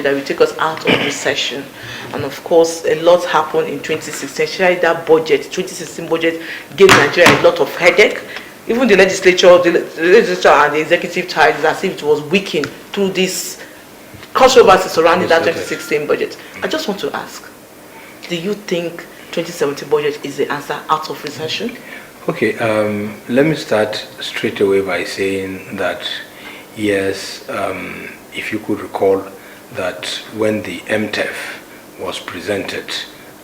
that will take us out of recession. And of course, a lot happened in 2016. Especially that budget, 2016 budget, gave Nigeria a lot of headache. Even the legislature and the executive tried as if it was weakened through this controversy surrounding that 2016 budget. I just want to ask, do you think 2017 budget is the answer out of recession? Okay, let me start straight away by saying that yes, if you could recall that when the MTEF was presented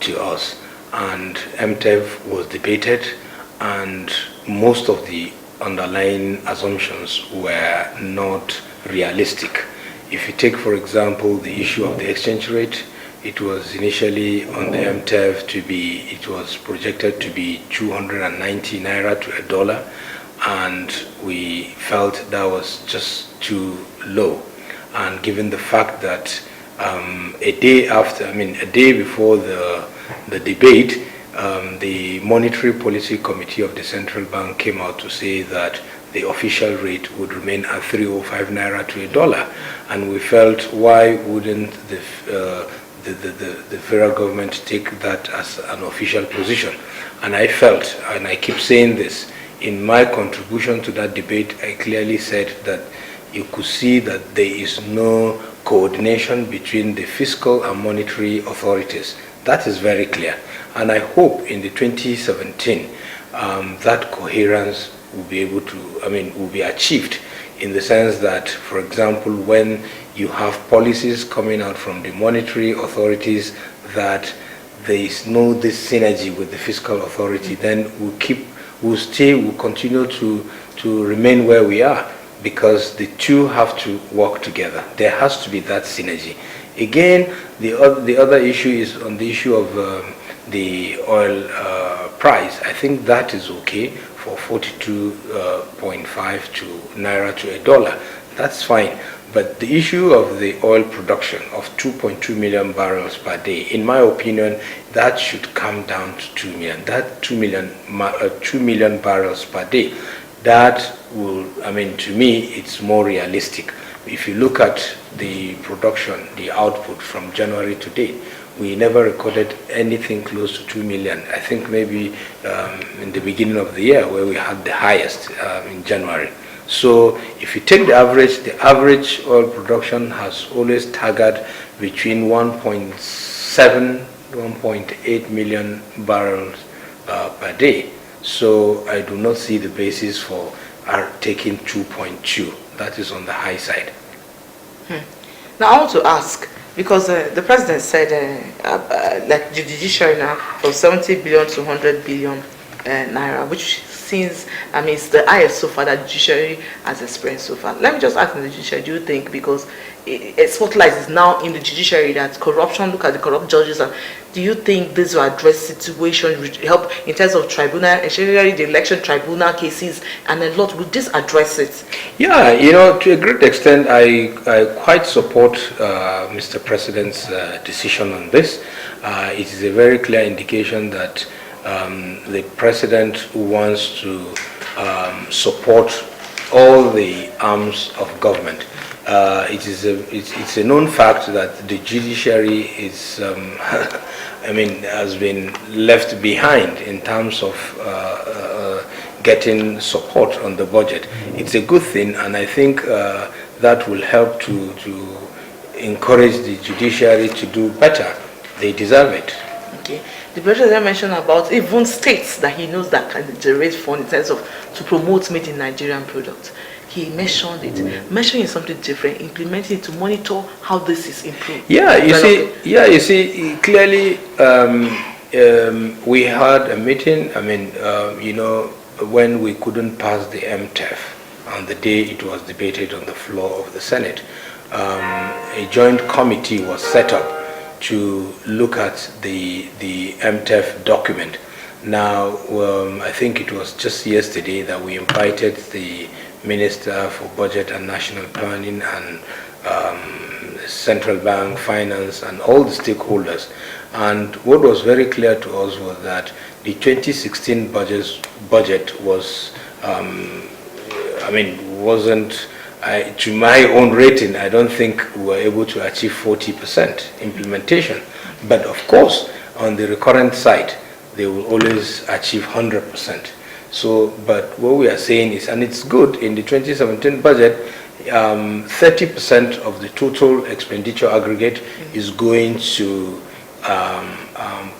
to us and MTEF was debated and most of the underlying assumptions were not realistic. If you take, for example, the issue of the exchange rate, it was initially on the MTEF it was projected to be 290 naira to a dollar, and we felt that was just too low. And given the fact that a day before the debate, the Monetary Policy Committee of the Central Bank came out to say that the official rate would remain at 305 naira to a dollar, and we felt, why wouldn't the federal government take that as an official position? And I felt, and I keep saying this, in my contribution to that debate, I clearly said that you could see that there is no coordination between the fiscal and monetary authorities. That is very clear. And I hope in the 2017 that coherence will be able to, will be achieved, in the sense that, for example, when you have policies coming out from the monetary authorities that there is no this synergy with the fiscal authority, then we'll continue to remain where we are, because the two have to work together. There has to be that synergy. Again, the other issue is on the issue of the oil price. I think that is okay for 42.5 naira to a dollar. That's fine. But the issue of the oil production of 2.2 million barrels per day, in my opinion, that should come down to 2 million. That 2 million barrels per day, that will, to me, it's more realistic. If you look at the production, the output from January to date, we never recorded anything close to 2 million. I think maybe in the beginning of the year, where we had the highest in January. So if you take the average oil production has always targeted between 1.7, 1.8 million barrels per day. So I do not see the basis for our taking 2.2. That is on the high side. Now I want to ask, because the president said like the judiciary now from 70 billion to 100 billion naira, which seems, it's the highest so far that judiciary has experienced so far. Let me just ask in the judiciary, do you think, because a spotlight is now in the judiciary, that corruption, look at the corrupt judges, and do you think this will address situations which help in terms of tribunal, especially the election tribunal cases, and a lot, will this address it? Yeah, to a great extent, I quite support Mr. President's decision on this. It is a very clear indication that the president wants to support all the arms of government. It's a known fact that the judiciary is, has been left behind in terms of getting support on the budget. It's a good thing, and I think that will help to encourage the judiciary to do better. They deserve it. Okay. The president mentioned about even states that he knows that can generate funds in terms of to promote made in Nigerian products. He mentioned it. Mentioning something different, implementing it to monitor how this is improved. Yeah, you see, clearly we had a meeting. When we couldn't pass the MTEF on the day it was debated on the floor of the Senate, a joint committee was set up to look at the MTEF document. Now, I think it was just yesterday that we invited the Minister for Budget and National Planning and Central Bank, Finance, and all the stakeholders. And what was very clear to us was that the 2016 budget was, wasn't to my own rating, I don't think we were able to achieve 40% implementation. But of course, on the recurrent side, they will always achieve 100%. So, but what we are saying is, and it's good, in the 2017 budget, 30% of the total expenditure aggregate is going to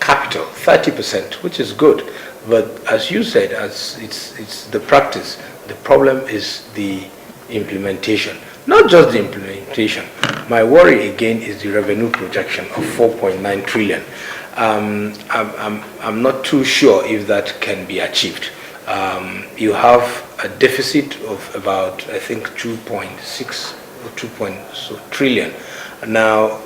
capital, 30%, which is good. But as you said, as it's the practice, the problem is the implementation. Not just the implementation. My worry again is the revenue projection of 4.9 trillion. I'm not too sure if that can be achieved. You have a deficit of about, I think, 2.6 or 2 trillion. Now,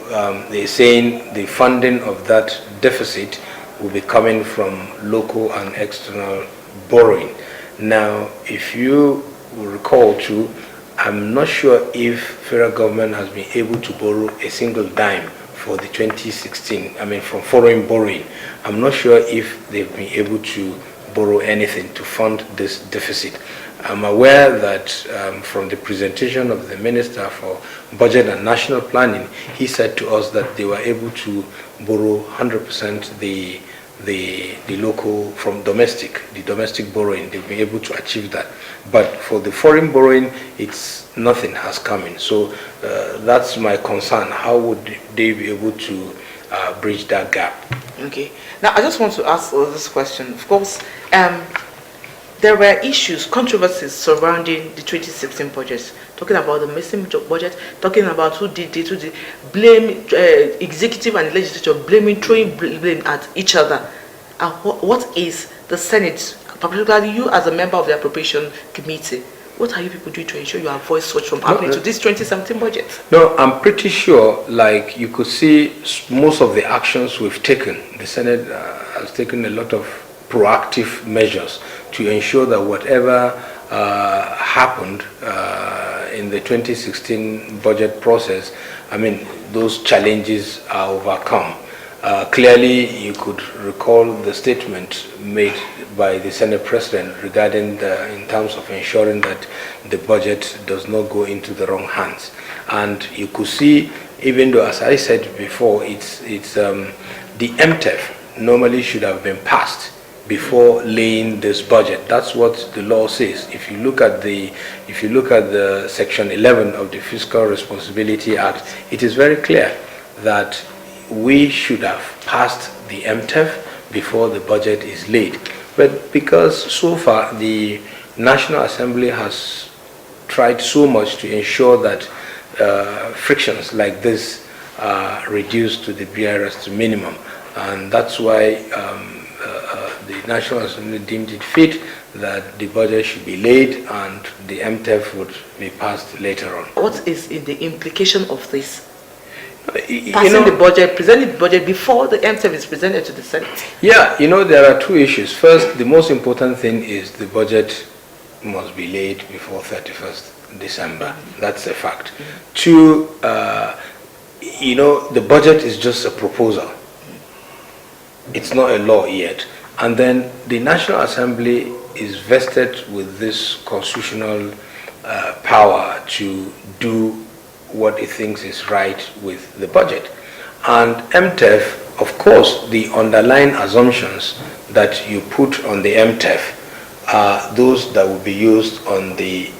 they're saying the funding of that deficit will be coming from local and external borrowing. Now, if you will recall too, I'm not sure if federal government has been able to borrow a single dime for the 2016, from foreign borrowing. I'm not sure if they've been able to borrow anything to fund this deficit. I'm aware that from the presentation of the Minister for Budget and National Planning, he said to us that they were able to borrow 100% the local from the domestic borrowing. They've been able to achieve that. But for the foreign borrowing, nothing has come in. So that's my concern. How would they be able to bridge that gap? Okay. Now, I just want to ask this question. Of course, there were issues, controversies surrounding the 2016 budget, talking about the missing budget, talking about who did blame, executive and legislature throwing blame at each other. And what is the Senate, particularly you as a member of the appropriation committee, what are you people doing to ensure you avoid such from happening to this 2017 budget? No, I'm pretty sure, like you could see most of the actions we've taken, the Senate has taken a lot of proactive measures to ensure that whatever happened in the 2016 budget process, those challenges are overcome. Clearly, you could recall the statement made by the Senate President regarding in terms of ensuring that the budget does not go into the wrong hands. And you could see, even though, as I said before, the MTEF normally should have been passed before laying this budget. That's what the law says. If you look at the Section 11 of the Fiscal Responsibility Act, it is very clear that we should have passed the MTEF before the budget is laid. But because so far the National Assembly has tried so much to ensure that frictions like this are reduced to the barest minimum, and that's why the National Assembly deemed it fit that the budget should be laid and the MTEF would be passed later on. What is the implication of this? Passing the budget, presenting the budget before the MTEF is presented to the Senate? Yeah, there are two issues. First, the most important thing is the budget must be laid before 31st December. That's a fact. Two, the budget is just a proposal. It's not a law yet. And then the National Assembly is vested with this constitutional power to do what it thinks is right with the budget. And MTEF, of course, the underlying assumptions that you put on the MTEF are those that will be used on the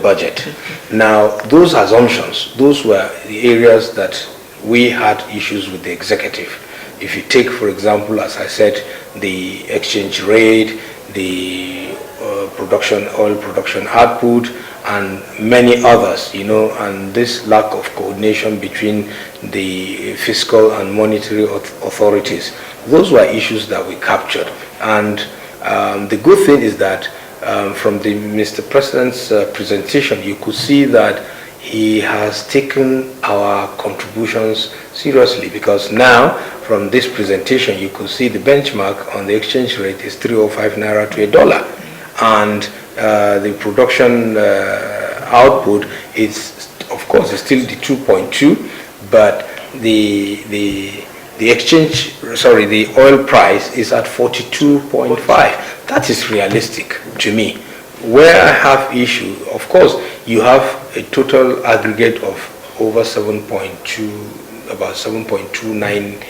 budget. Now, those assumptions, those were the areas that we had issues with the executive. If you take, for example, as I said, the exchange rate, the oil production output, and many others, and this lack of coordination between the fiscal and monetary authorities. Those were issues that we captured. And the good thing is that from the Mr. President's presentation, you could see that he has taken our contributions seriously, because now from this presentation you could see the benchmark on the exchange rate is 305 naira to $1, and the production output is, of course, is still the 2.2, but the oil price is at 42.5. That is realistic to me. where I have issue, of course, you have a total aggregate of over 7.2, about 7.29